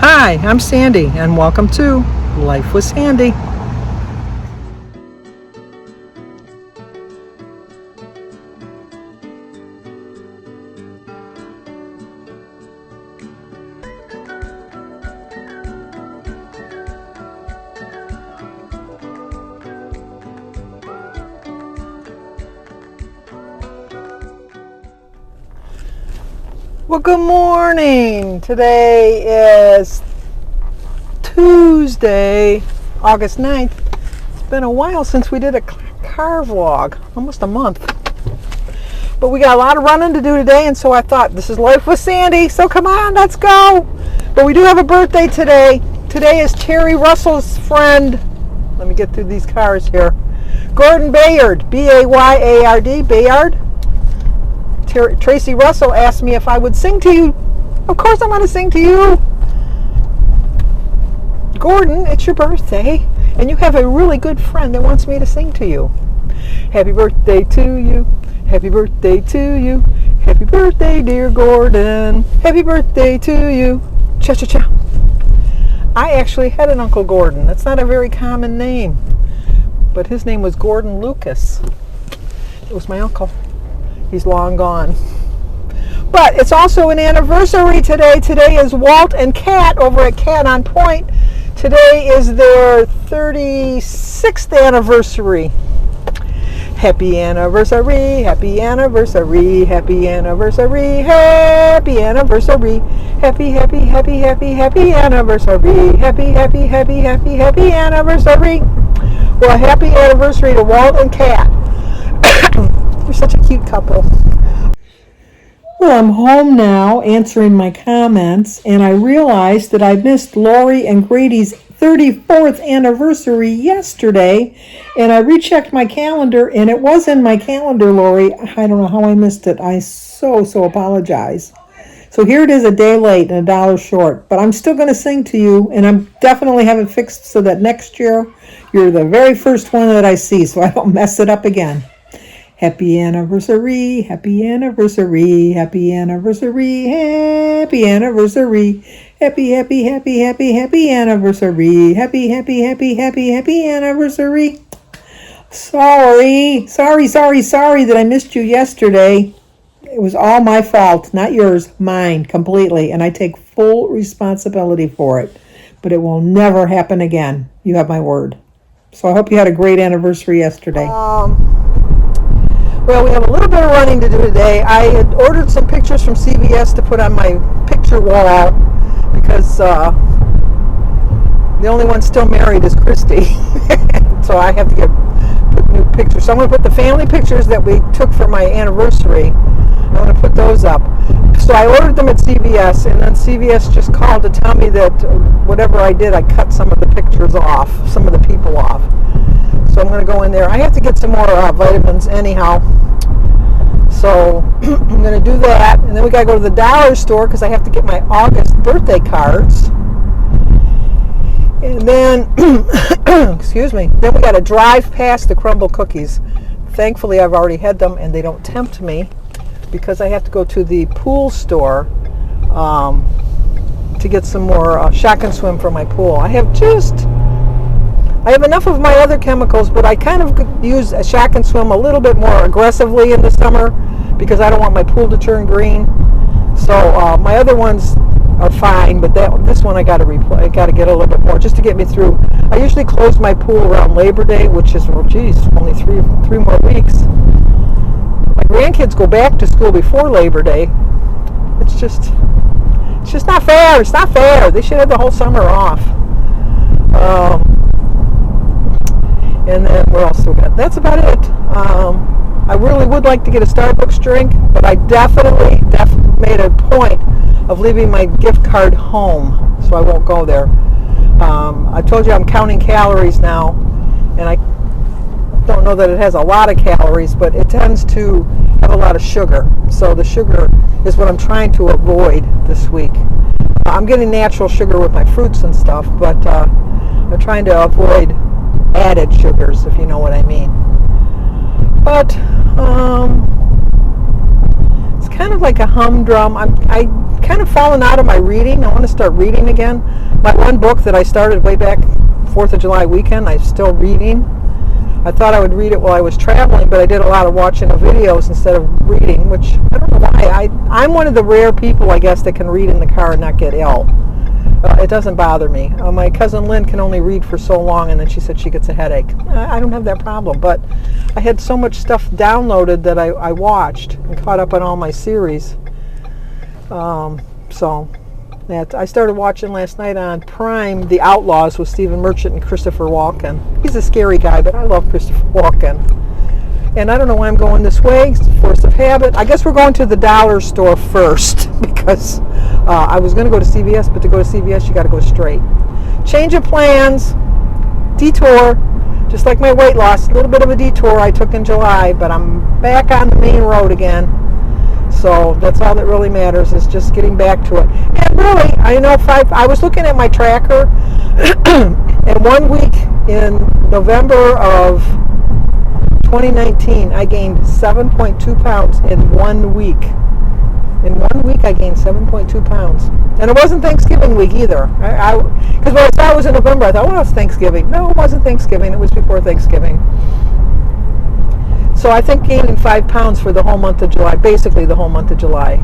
Hi, I'm Sandy, and welcome to Life with Sandy. Well, good morning. Today is Tuesday, August 9th. It's been a while since we did a car vlog, almost a month. But we got a lot of running to do today, and so I thought, this is Life with Sandy, so come on, let's go. But we do have a birthday today. Today is Terry Russell's friend. Let me get through these cars here. Gordon Bayard, B-A-Y-A-R-D, Bayard. Tracy Russell asked me if I would sing to you. Of course I'm going to sing to you. Gordon, it's your birthday, and you have a really good friend that wants me to sing to you. Happy birthday to you. Happy birthday to you. Happy birthday, dear Gordon. Happy birthday to you. Cha-cha-cha. I actually had an Uncle Gordon. That's not a very common name, but his name was Gordon Lucas. It was my uncle. He's long gone. But it's also an anniversary today. Today is Walt and Kat over at Cat on Point. Today is their 36th anniversary. Happy anniversary, happy anniversary, happy anniversary, happy anniversary, happy, happy, happy, happy, happy anniversary, happy, happy, happy, happy, happy anniversary. Well, happy anniversary to Walt and Kat. You're such a cute couple. Well, I'm home now answering my comments, and I realized that I missed Lori and Grady's 34th anniversary yesterday, and I rechecked my calendar, and it was in my calendar, Lori. I don't know how I missed it. I so apologize. So here it is, a day late and $1 short, but I'm still going to sing to you, and I'm definitely have it fixed so that next year you're the very first one that I see, so I don't mess it up again. Happy anniversary, happy anniversary, happy anniversary, happy anniversary, happy, happy, happy, happy, happy anniversary, happy, happy, happy, happy, happy anniversary. Sorry that I missed you yesterday. It was all my fault, not yours, mine, completely, and I take full responsibility for it. But it will never happen again. You have my word. So I hope you had a great anniversary yesterday. Well, we have a little bit of running to do today. I had ordered some pictures from CVS to put on my picture wall because the only one still married is Christy. So I have to put new pictures. So I'm going to put the family pictures that we took for my anniversary. I'm going to put those up. So I ordered them at CVS, and then CVS just called to tell me that whatever I did, I cut some of the pictures off, some of the people off. So I'm going to go in there. I have to get some more vitamins anyhow. So I'm going to do that. And then we got to go to the dollar store because I have to get my August birthday cards. And then, excuse me, then we got to drive past the crumble cookies. Thankfully, I've already had them and they don't tempt me because I have to go to the pool store to get some more shock and swim for my pool. I have enough of my other chemicals, but I kind of use a shock and swim a little bit more aggressively in the summer because I don't want my pool to turn green. So my other ones are fine, but this one I got to replay. I got to get a little bit more just to get me through. I usually close my pool around Labor Day, which is only three more weeks. My grandkids go back to school before Labor Day. It's just not fair. It's not fair. They should have the whole summer off. And then what else we got? That's about it. I really would like to get a Starbucks drink, but I definitely made a point of leaving my gift card home, so I won't go there. I told you I'm counting calories now, and I don't know that it has a lot of calories, but it tends to have a lot of sugar. So the sugar is what I'm trying to avoid this week. I'm getting natural sugar with my fruits and stuff, but I'm trying to avoid added sugars, if you know what I mean. But it's kind of like a humdrum. I kind of fallen out of my reading. I want to start reading again. My one book that I started way back 4th of July weekend, I'm still reading. I thought I would read it while I was traveling, but I did a lot of watching of videos instead of reading, which I don't know why. I'm one of the rare people, I guess, that can read in the car and not get ill. It doesn't bother me. My cousin Lynn can only read for so long, and then she said she gets a headache. I don't have that problem, but I had so much stuff downloaded that I watched and caught up on all my series. So that I started watching last night on Prime, The Outlaws with Stephen Merchant and Christopher Walken. He's a scary guy, but I love Christopher Walken. And I don't know why I'm going this way. It's force of habit. I guess we're going to the dollar store first because I was going to go to CVS, but to go to CVS, you got to go straight. Change of plans, detour, just like my weight loss. A little bit of a detour I took in July, but I'm back on the main road again. So that's all that really matters, is just getting back to it. And really, I know I was looking at my tracker, and 1 week in November of 2019, I gained 7.2 pounds in 1 week. In 1 week, I gained 7.2 pounds. And it wasn't Thanksgiving week either. Because when I saw it was in November, I thought, well, it's Thanksgiving. No, it wasn't Thanksgiving. It was before Thanksgiving. So I think gaining 5 pounds for the whole month of July, basically the whole month of July,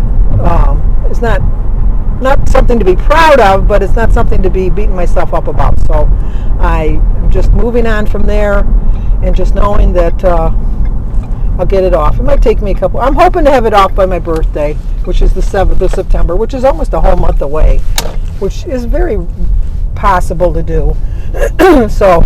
is not something to be proud of, but it's not something to be beating myself up about. So I'm just moving on from there and just knowing that I'll get it off. It might take me a couple. I'm hoping to have it off by my birthday, which is the 7th of September, which is almost a whole month away, which is very possible to do. So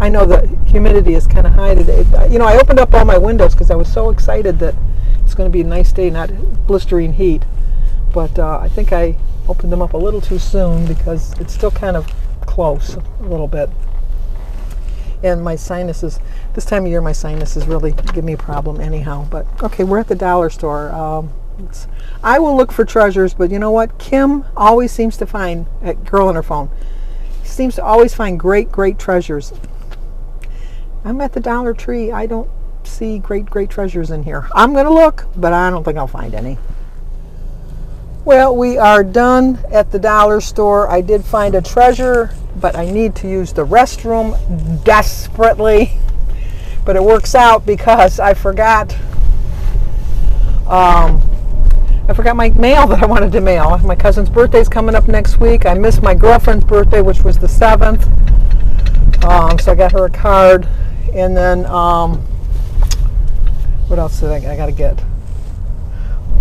I know the humidity is kind of high today. You know, I opened up all my windows because I was so excited that it's going to be a nice day, not blistering heat. But I think I opened them up a little too soon because it's still kind of close a little bit. And my sinuses, this time of year, my sinuses really give me a problem anyhow. But okay, we're at the dollar store. I will look for treasures, but you know what? Kim always seems to find, girl on her phone, seems to always find great treasures. I'm at the Dollar Tree. I don't see great treasures in here. I'm going to look, but I don't think I'll find any. Well, we are done at the dollar store. I did find a treasure, but I need to use the restroom desperately. But it works out because I forgot my mail that I wanted to mail. My cousin's birthday's coming up next week. I missed my girlfriend's birthday, which was the 7th. So I got her a card. And then, what else did I got to get?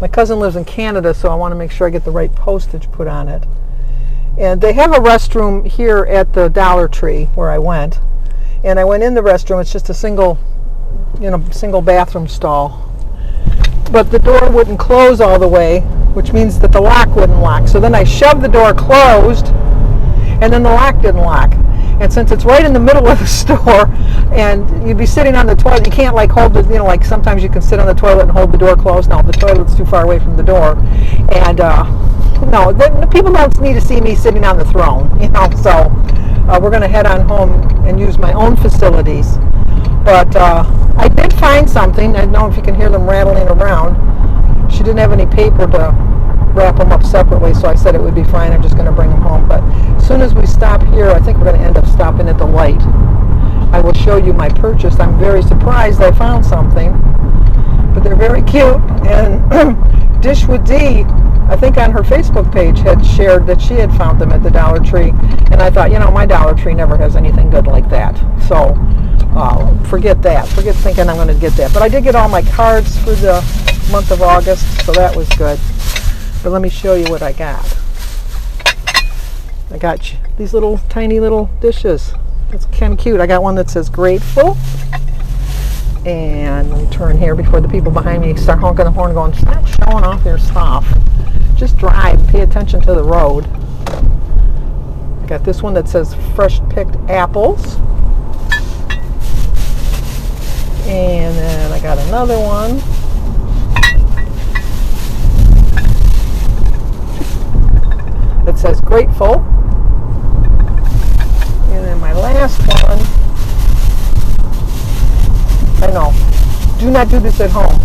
My cousin lives in Canada, so I want to make sure I get the right postage put on it. And they have a restroom here at the Dollar Tree where I went. And I went in the restroom. It's just a single bathroom stall. But the door wouldn't close all the way, which means that the lock wouldn't lock. So then I shoved the door closed, and then the lock didn't lock. And since it's right in the middle of the store, and you'd be sitting on the toilet, you can't like hold the, like sometimes you can sit on the toilet and hold the door closed. No, the toilet's too far away from the door. And no, people don't need to see me sitting on the throne, So we're going to head on home and use my own facilities. But I did find something. I don't know if you can hear them rattling around. She didn't have any paper to wrap them up separately, so I said it would be fine. I'm just going to bring them home. But as soon as we stop here, I think we're going to end up stopping at the light. I will show you my purchase. I'm very surprised I found something, but they're very cute. And Dish with D, I think on her Facebook page, had shared that she had found them at the Dollar Tree. And I thought, my Dollar Tree never has anything good like that. So forget that. Forget thinking I'm going to get that. But I did get all my cards for the month of August, so that was good. But let me show you what I got. I got these little tiny little dishes. It's kind of cute. I got one that says grateful. And let me turn here before the people behind me start honking the horn going, stop showing off your stuff. Just drive. Pay attention to the road. I got this one that says fresh picked apples. And then I got another one. It says grateful. And then my last one, I know, do not do this at home.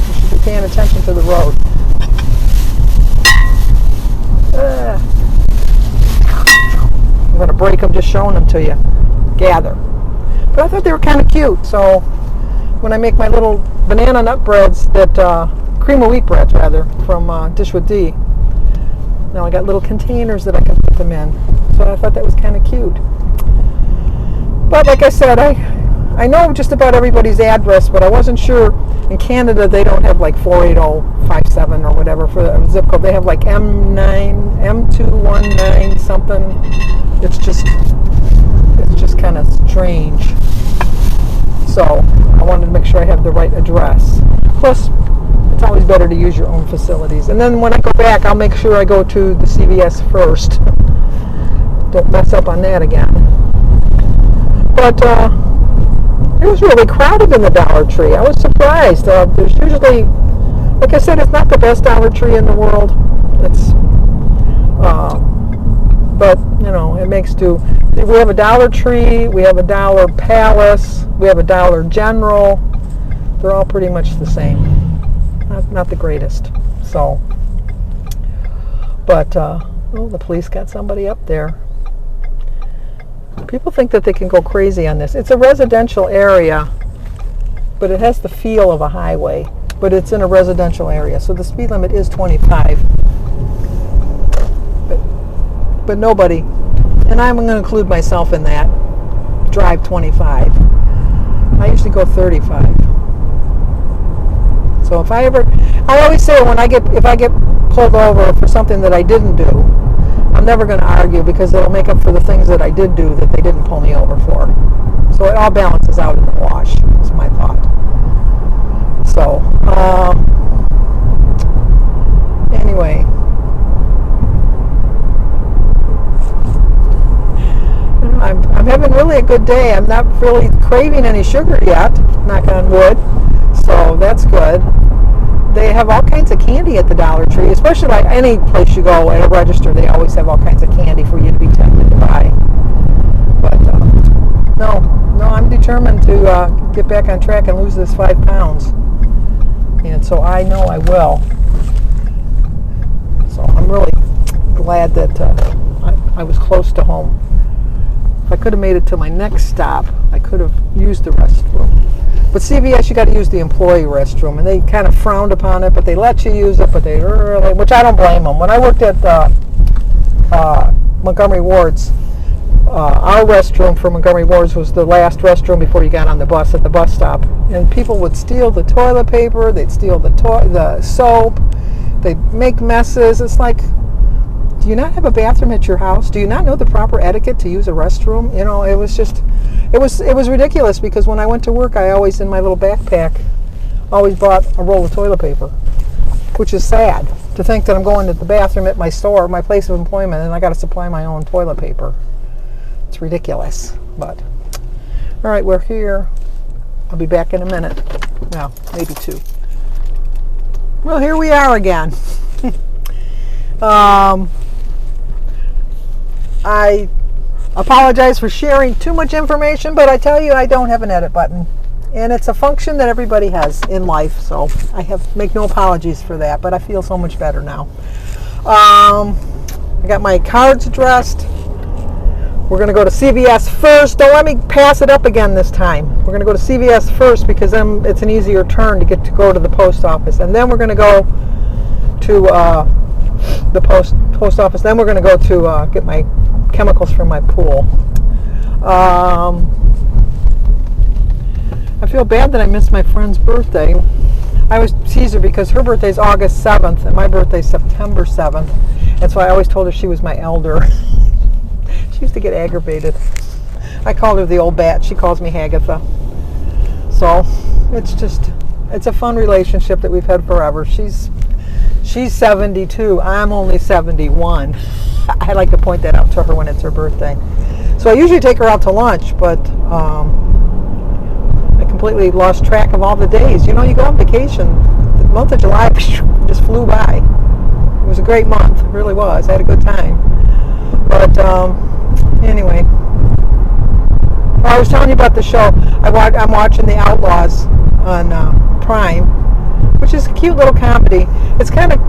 You should be paying attention to the road. break them just showing them to you. Gather. But I thought they were kind of cute. So when I make my little banana nut breads, that cream of wheat breads rather, from Dish with D, now I got little containers that I can put them in. So I thought that was kind of cute. But like I said, I know just about everybody's address, but I wasn't sure. In Canada, they don't have like 48057 or whatever for the zip code. They have like M9, M219 something. It's just kind of strange. So I wanted to make sure I have the right address. Plus, it's always better to use your own facilities. And then when I go back, I'll make sure I go to the CVS first. Don't mess up on that again. But it was really crowded in the Dollar Tree. I was surprised. There's usually, like I said, it's not the best Dollar Tree in the world. It's, but you know, it makes do. We have a Dollar Tree, we have a Dollar Palace, we have a Dollar General. They're all pretty much the same. Not the greatest. So, but oh, the police got somebody up there. People think that they can go crazy on this. It's a residential area, but it has the feel of a highway, but it's in a residential area, so the speed limit is 25. But nobody, and I'm going to include myself in that, drive 25. I usually go 35. So I always say if I get pulled over for something that I didn't do, I'm never going to argue, because it'll make up for the things that I did do that they didn't pull me over for. So it all balances out in the wash, is my thought. So, anyway. I'm having really a good day. I'm not really craving any sugar yet, knock on wood. So that's good. They have all kinds of candy at the Dollar Tree, especially like any place you go at a register. They always have all kinds of candy for you to be tempted to buy. But no, I'm determined to get back on track and lose this 5 pounds. And so I know I will. So I'm really glad that I was close to home. If I could have made it to my next stop, I could have used the restroom. But CVS, you got to use the employee restroom, and they kind of frowned upon it, but they let you use it, but they really, which I don't blame them. When I worked at Montgomery Ward's, our restroom for Montgomery Ward's was the last restroom before you got on the bus at the bus stop, and people would steal the toilet paper, they'd steal the soap, they'd make messes. It's like, do you not have a bathroom at your house? Do you not know the proper etiquette to use a restroom? You know, it was just, it was ridiculous, because when I went to work, I always, in my little backpack, always bought a roll of toilet paper, which is sad to think that I'm going to the bathroom at my store, my place of employment, and I got to supply my own toilet paper. It's ridiculous, but all right, we're here. I'll be back in a minute. Well, maybe 2. Well, here we are again. I apologize for sharing too much information, but I tell you, I don't have an edit button, and it's a function that everybody has in life, so I make no apologies for that, but I feel so much better now. I got my cards addressed. We're going to go to CVS first. Don't let me pass it up again this time. We're going to go to CVS first, because then it's an easier turn to go to the post office, and then we're going to go to the post office. Then we're going to go to get my chemicals from my pool. I feel bad that I missed my friend's birthday. I always tease her because her birthday's August 7th and my birthday's September 7th, and so I always told her she was my elder. She used to get aggravated. I called her the old bat. She calls me Hagatha. So it's a fun relationship that we've had forever. She's 72. I'm only 71. I like to point that out to her when it's her birthday. So I usually take her out to lunch, but I completely lost track of all the days. You know, you go on vacation, the month of July just flew by. It was a great month. It really was. I had a good time. But anyway, I was telling you about the show. I'm watching The Outlaws on Prime, which is a cute little comedy. It's kind of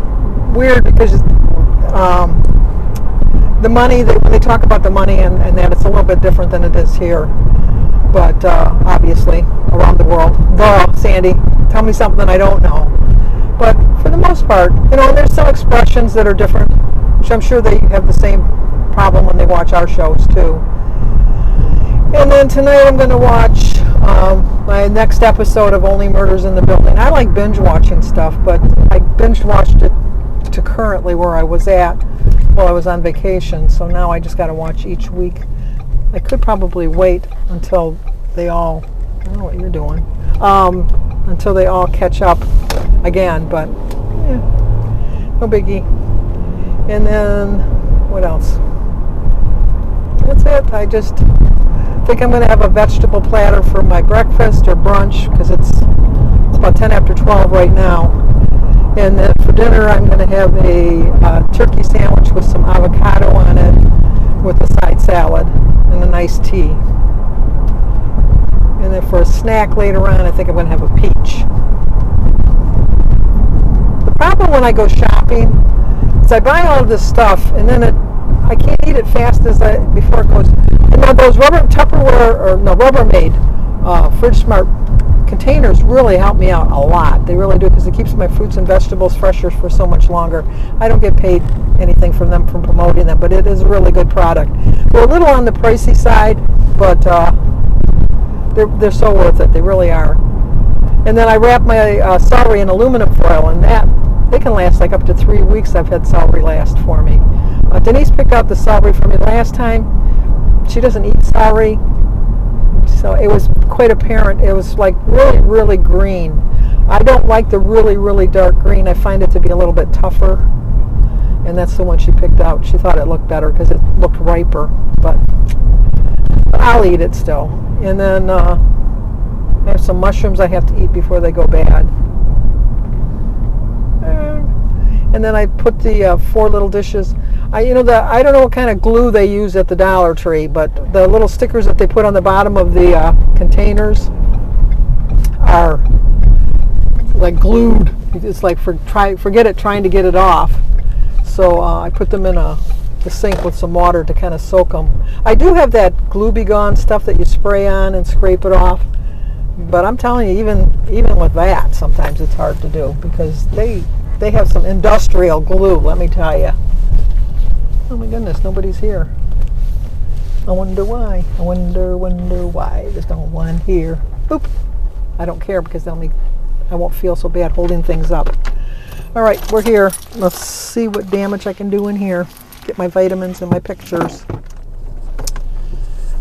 weird because the money, when they talk about the money and that, it's a little bit different than it is here. But obviously, around the world. Duh, Sandy, tell me something I don't know. But for the most part, there's some expressions that are different, which I'm sure they have the same problem when they watch our shows too. And then tonight I'm going to watch my next episode of Only Murders in the Building. I like binge watching stuff, but I binge watched it to currently where I was at while I was on vacation. So now I just got to watch each week. I could probably wait until they all, I don't know what you're doing, until they all catch up again, but no biggie. And then, what else? That's it. I just think I'm going to have a vegetable platter for my breakfast or brunch, because it's about 10 after 12 right now. And then for dinner, I'm going to have a turkey sandwich with some avocado on it, with a side salad and a nice tea. And then for a snack later on, I think I'm going to have a peach. The problem when I go shopping is I buy all of this stuff, and then I can't eat it fast before it goes. Those Rubbermaid Fridge Smart containers really help me out a lot. They really do, because it keeps my fruits and vegetables fresher for so much longer. I don't get paid anything from them from promoting them, but it is a really good product. They're a little on the pricey side, but they're so worth it. They really are. And then I wrap my celery in aluminum foil, and they can last like up to 3 weeks. I've had celery last for me. Denise picked out the celery for me last time. She doesn't eat celery, so it was quite apparent. It was like really, really green. I don't like the really, really dark green. I find it to be a little bit tougher, and that's the one she picked out. She thought it looked better because it looked riper, but I'll eat it still. And then I have some mushrooms I have to eat before they go bad. And then I put the 4 little dishes. I don't know what kind of glue they use at the Dollar Tree, but the little stickers that they put on the bottom of the containers are like glued. It's like forget it trying to get it off. So I put them in the sink with some water to kind of soak them. I do have that Glue Be Gone stuff that you spray on and scrape it off, but I'm telling you, even with that, sometimes it's hard to do, because they have some industrial glue, let me tell you. Oh my goodness, nobody's here. I wonder why. I wonder why there's no one here. Oop. I don't care, because then I won't feel so bad holding things up. All right, we're here. Let's see what damage I can do in here. Get my vitamins and my pictures.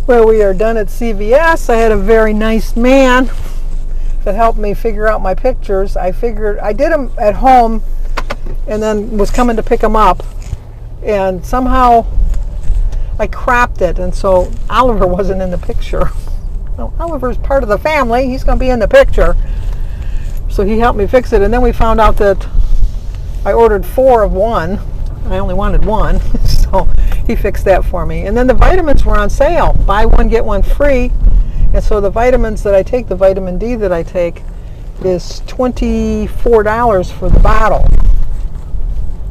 Well, we are done at CVS. I had a very nice man that helped me figure out my pictures. I did them at home and then was coming to pick them up, and somehow I cropped it, and so Oliver wasn't in the picture. Now, Oliver's part of the family. He's going to be in the picture. So he helped me fix it, and then we found out that I ordered 4 of one. I only wanted 1, so he fixed that for me. And then the vitamins were on sale. Buy 1, get 1 free. And so the vitamins that I take, the vitamin D that I take, is $24 for the bottle.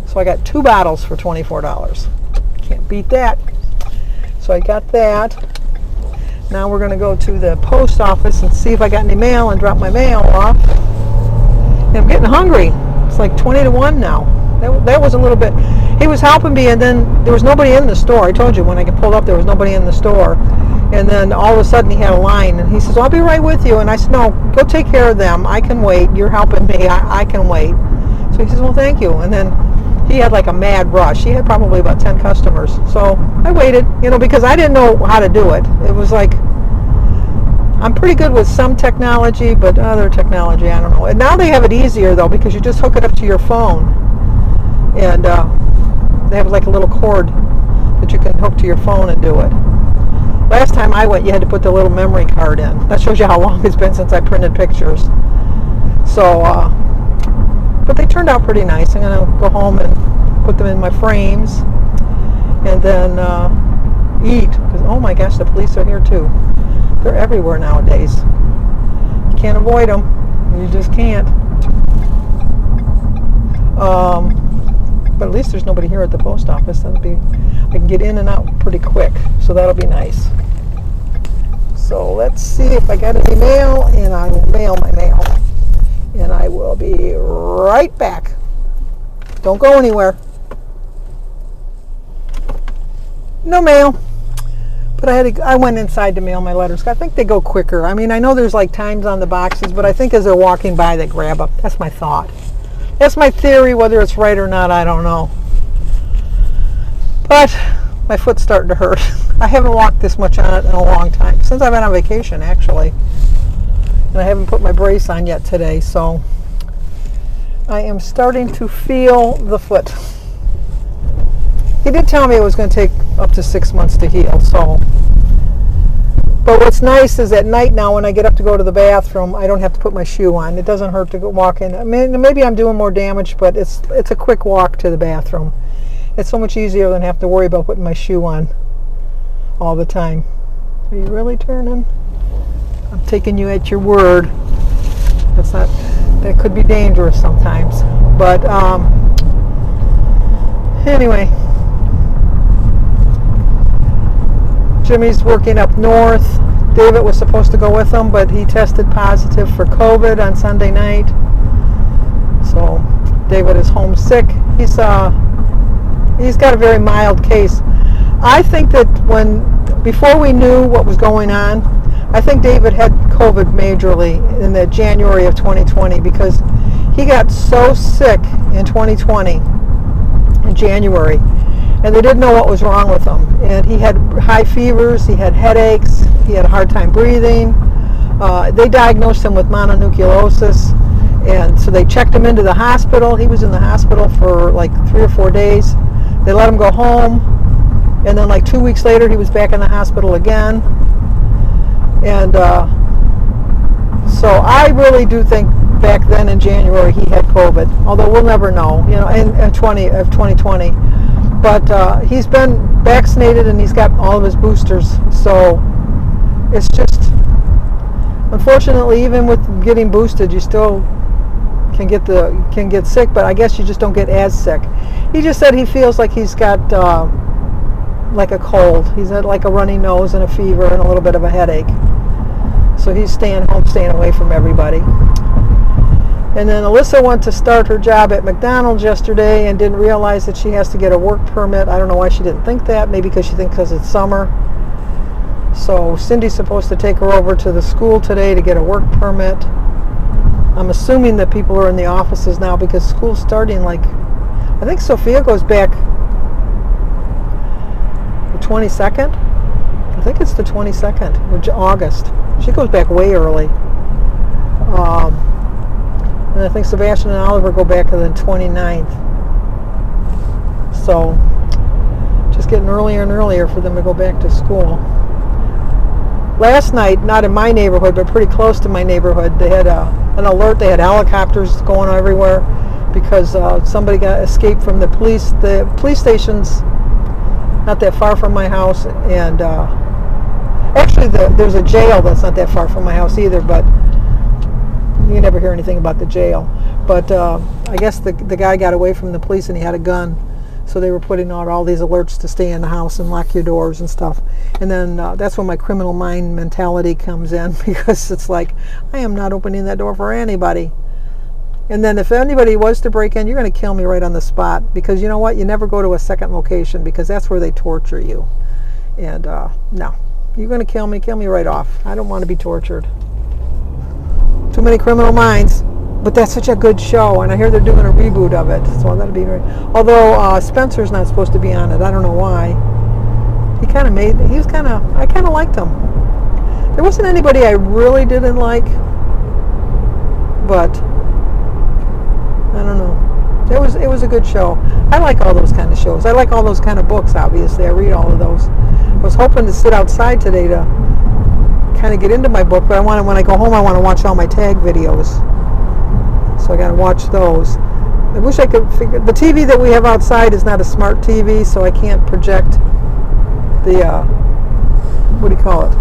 So I got 2 bottles for $24. Can't beat that. So I got that. Now we're going to go to the post office and see if I got any mail and drop my mail off. And I'm getting hungry. It's like 20 to 1 now. That was a little bit. He was helping me, and then there was nobody in the store. I told you when I pulled up, there was nobody in the store. And then all of a sudden he had a line, and he says, I'll be right with you. And I said, no, go take care of them. I can wait. You're helping me. I can wait. So he says, well, thank you. And then he had like a mad rush. He had probably about 10 customers. So I waited, because I didn't know how to do it. It was like, I'm pretty good with some technology, but other technology, I don't know. And now they have it easier, though, because you just hook it up to your phone. And they have like a little cord that you can hook to your phone and do it. Last time I went, you had to put the little memory card in. That shows you how long it's been since I printed pictures. So, but they turned out pretty nice. I'm going to go home and put them in my frames and then eat. Because, oh my gosh, the police are here too. They're everywhere nowadays. You can't avoid them. You just can't. But at least there's nobody here at the post office. I can get in and out pretty quick, so that'll be nice. So let's see if I got any mail, and I will mail my mail. And I will be right back. Don't go anywhere. No mail. But I went inside to mail my letters. I think they go quicker. I mean, I know there's like times on the boxes, but I think as they're walking by, they grab up. That's my thought. That's my theory. Whether it's right or not, I don't know. But my foot's starting to hurt. I haven't walked this much on it in a long time. Since I've been on vacation, actually. And I haven't put my brace on yet today, so I am starting to feel the foot. He did tell me it was going to take up to 6 months to heal, so. But what's nice is at night now when I get up to go to the bathroom, I don't have to put my shoe on. It doesn't hurt to go walk in. I mean, maybe I'm doing more damage, but it's a quick walk to the bathroom. It's so much easier than have to worry about putting my shoe on all the time. Are you really turning? I'm taking you at your word. That could be dangerous sometimes. But anyway. Jimmy's working up north. David was supposed to go with him, but he tested positive for COVID on Sunday night. So David is homesick. He's got a very mild case. I think that before we knew what was going on, I think David had COVID majorly in the January of 2020 because he got so sick in 2020 in January. And they didn't know what was wrong with him. And he had high fevers, he had headaches, he had a hard time breathing. They diagnosed him with mononucleosis, and so they checked him into the hospital. He was in the hospital for like 3 or 4 days. They let him go home, and then like 2 weeks later he was back in the hospital again. And so I really do think back then in January he had COVID, although we'll never know, in 2020. But he's been vaccinated and he's got all of his boosters. So it's just, unfortunately, even with getting boosted, you still can get sick. But I guess you just don't get as sick. He just said he feels like he's got like a cold. He's had like a runny nose and a fever and a little bit of a headache. So he's staying home, staying away from everybody. And then Alyssa went to start her job at McDonald's yesterday and didn't realize that she has to get a work permit. I don't know why she didn't think that. Maybe because she thinks it's summer. So Cindy's supposed to take her over to the school today to get a work permit. I'm assuming that people are in the offices now because school's starting I think Sophia goes back the 22nd. I think it's the 22nd of August. She goes back way early. And I think Sebastian and Oliver go back to the 29th. So, just getting earlier and earlier for them to go back to school. Last night, not in my neighborhood, but pretty close to my neighborhood, they had an alert. They had helicopters going everywhere because somebody got escaped from the police. The police station's not that far from my house. And actually, there's a jail that's not that far from my house either, but you never hear anything about the jail. But I guess the guy got away from the police and he had a gun. So they were putting out all these alerts to stay in the house and lock your doors and stuff. And then that's when my criminal mind mentality comes in because it's like, I am not opening that door for anybody. And then if anybody was to break in, you're going to kill me right on the spot. Because you know what? You never go to a second location because that's where they torture you. And no, you're going to kill me right off. I don't want to be tortured. Too many Criminal Minds, but that's such a good show, and I hear they're doing a reboot of it, so that'll be great. Although Spencer's not supposed to be on it, I don't know why. I kind of liked him. There wasn't anybody I really didn't like, but I don't know. It was a good show. I like all those kind of shows. I like all those kind of books. Obviously, I read all of those. I was hoping to sit outside today to kind of get into my book, but when I go home I want to watch all my tag videos, so I got to watch those. I wish I could figure, the TV that we have outside is not a smart TV, so I can't project the what do you call it,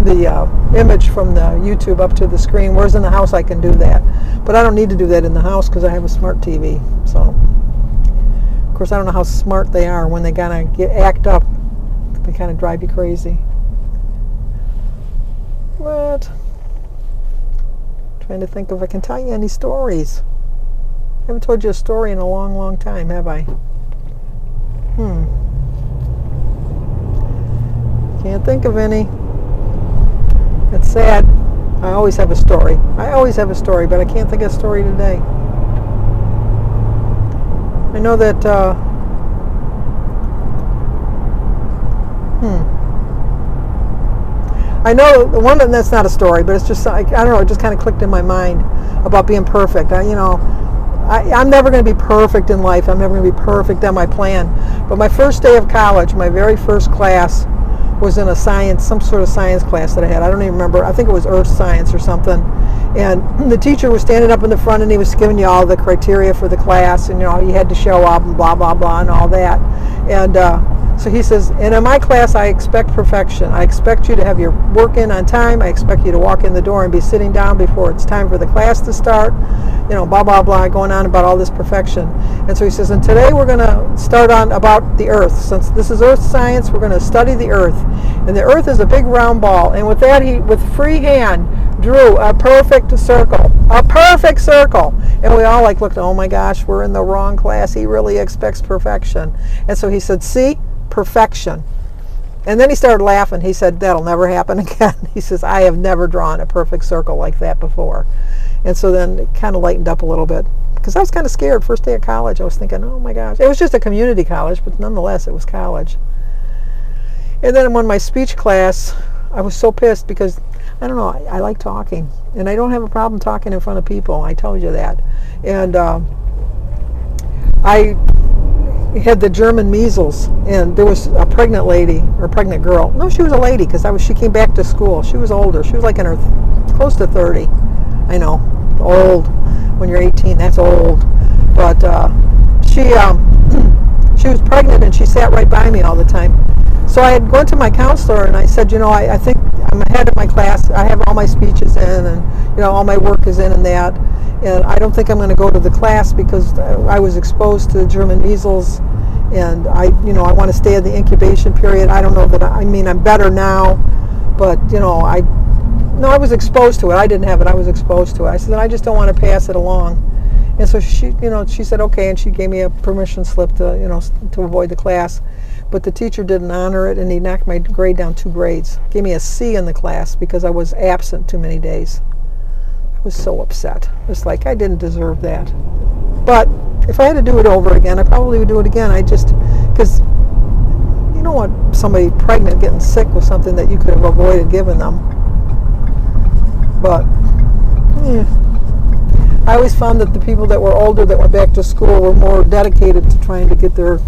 the image from the YouTube up to the screen, whereas in the house I can do that, but I don't need to do that in the house because I have a smart TV. So course, I don't know how smart they are when they kind of act up. They kind of drive you crazy. But trying to think if I can tell you any stories. I haven't told you a story in a long, long time, have I? Can't think of any. It's sad. I always have a story. But I can't think of a story today. I know that, I know the one that's not a story, but it's just, I don't know, it just kind of clicked in my mind about being perfect. I'm never going to be perfect in life. I'm never going to be perfect on my plan. But my first day of college, my very first class was in some sort of science class that I had. I don't even remember. I think it was earth science or something. And the teacher was standing up in the front and he was giving you all the criteria for the class, and you had to show up and blah, blah, blah and all that. And so he says, and in my class, I expect perfection. I expect you to have your work in on time. I expect you to walk in the door and be sitting down before it's time for the class to start. Blah, blah, blah, going on about all this perfection. And so he says, and today we're going to start on about the earth. Since this is earth science, we're going to study the earth. And the earth is a big round ball. And with that, he, with free hand, drew a perfect circle. A perfect circle. And we all looked, oh my gosh, we're in the wrong class. He really expects perfection. And so he said, see? Perfection. And then he started laughing. He said, that'll never happen again. He says, I have never drawn a perfect circle like that before. And so then it kind of lightened up a little bit, because I was kind of scared. First day of college, I was thinking, oh my gosh. It was just a community college, but nonetheless, it was college. And then in my speech class, I was so pissed because, I don't know, I like talking. And I don't have a problem talking in front of people. I told you that. And I had the German measles, and there was a pregnant lady, or a pregnant girl. No, she was a lady, because she came back to school. She was older. She was in her close to 30. I know, old. When you're 18, that's old. But she was pregnant, and she sat right by me all the time. So I had gone to my counselor, and I said, I think I'm ahead of my class. I have all my speeches in, and all my work is in and that. And I don't think I'm going to go to the class because I was exposed to German measles, and I want to stay in the incubation period. I don't know that I'm better now, but I was exposed to it. I didn't have it. I was exposed to it. I said, I just don't want to pass it along. And so she said okay, and she gave me a permission slip to avoid the class. But the teacher didn't honor it, and he knocked my grade down 2 grades. Gave me a C in the class because I was absent too many days. I was so upset. It's like I didn't deserve that. But if I had to do it over again, I probably would do it again. Because you don't want somebody pregnant getting sick with something that you could have avoided giving them. But I always found that the people that were older that went back to school were more dedicated to trying to get their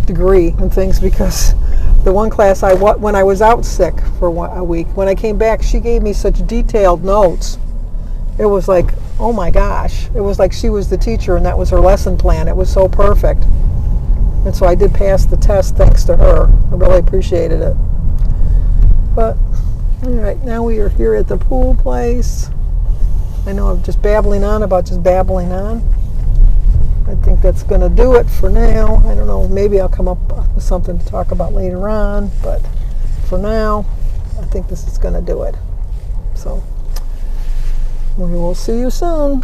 degree and things, because the one class when I was out sick for a week, when I came back, she gave me such detailed notes. It was like, oh my gosh. It was like she was the teacher and that was her lesson plan. It was so perfect. And so I did pass the test thanks to her. I really appreciated it. But, all right, now we are here at the pool place. I know I'm just babbling on about just babbling on. I think that's going to do it for now. I don't know, maybe I'll come up with something to talk about later on. But for now, I think this is going to do it. So we will see you soon.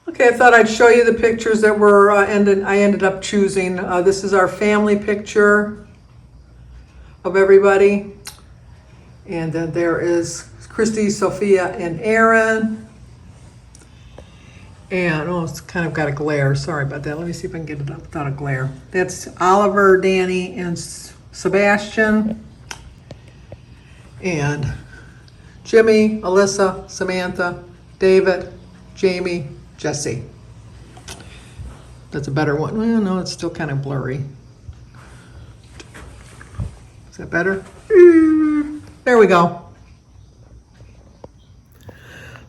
Okay, I thought I'd show you the pictures that I ended up choosing. This is our family picture of everybody. And then there is Christy, Sophia, and Aaron. And, it's kind of got a glare. Sorry about that. Let me see if I can get it up without a glare. That's Oliver, Danny, and Sebastian. And Jimmy, Alyssa, Samantha, David, Jamie, Jesse. That's a better one. Well, no, it's still kind of blurry. Is that better? There we go.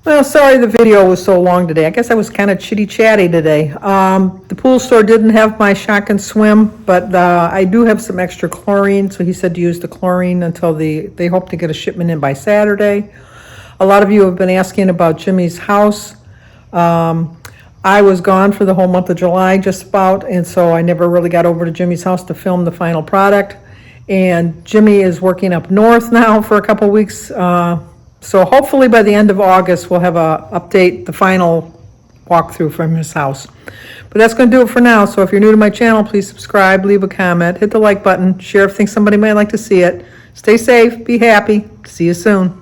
Well, sorry the video was so long today. I guess I was kind of chitty-chatty today. The pool store didn't have my shock and swim, but I do have some extra chlorine, so he said to use the chlorine until they hope to get a shipment in by Saturday. A lot of you have been asking about Jimmy's house. I was gone for the whole month of July just about, and so I never really got over to Jimmy's house to film the final product. And Jimmy is working up north now for a couple weeks, so hopefully by the end of August, we'll have the final walkthrough from his house. But that's going to do it for now, so if you're new to my channel, please subscribe, leave a comment, hit the like button, share if you think somebody might like to see it. Stay safe, be happy, see you soon.